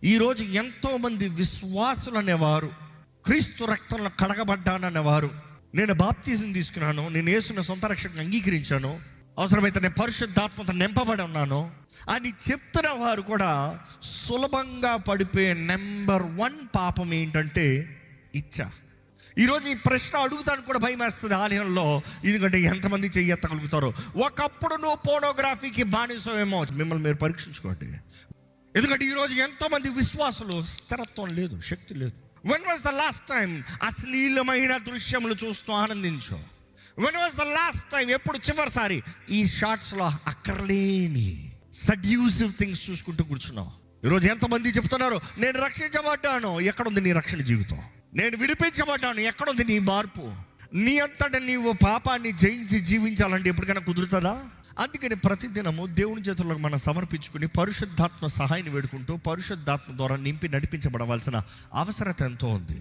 ఈరోజు ఎంతోమంది విశ్వాసులు అనేవారు, క్రీస్తు రక్తంలో కడగబడ్డాననేవారు, నేను బాప్తిజం తీసుకున్నాను, నేను యేసుని సొంత రక్షణను అంగీకరించాను, అవసరమైతే నేను పరిశుద్ధాత్మతో నింపబడి ఉన్నాను అని చెప్తున్న వారు కూడా సులభంగా పడిపోయే నెంబర్ 1 పాపం ఏంటంటే ఇచ్చ. ఈరోజు ఈ ప్రశ్న అడుగుతాను కూడా భయం వేస్తుంది ఆలయంలో, ఎందుకంటే ఎంతమంది చెయ్యెత్తగలుగుతారో. ఒకప్పుడు నువ్వు పోర్నోగ్రఫీకి బానిసమేమో, మిమ్మల్ని మీరు పరీక్షించుకోండి. ఎందుకంటే ఈరోజు ఎంతోమంది విశ్వాసులు స్థిరత్వం లేదు, శక్తి లేదు. When was the last time అశ్లీలమైన దృశ్యములు చూస్తూ ఆనందించు? When was the last time, ఎప్పుడు చివరిసారి ఈ షార్ట్స్లో అక్కర్లేని సడ్యూసివ్ థింగ్స్ చూసుకుంటూ కూర్చున్నావు? ఈరోజు ఎంతమంది చెప్తున్నారు, నేను రక్షించబడ్డాను, ఎక్కడుంది నీ రక్షణ జీవితం? నేను విడిపించబడ్డాను, ఎక్కడుంది నీ మార్పు? నీ అంతటా నీవు పాపాన్ని జయించి జీవించాలంటే ఎప్పటికైనా కుదురుతుందా? అందుకని ప్రతిదినము దేవుని చేతులకు మనం సమర్పించుకుని పరిశుద్ధాత్మ సహాయాన్ని వేడుకుంటూ పరిశుద్ధాత్మ ద్వారా నింపి నడిపించబడవలసిన అవసరత ఎంతో ఉంది.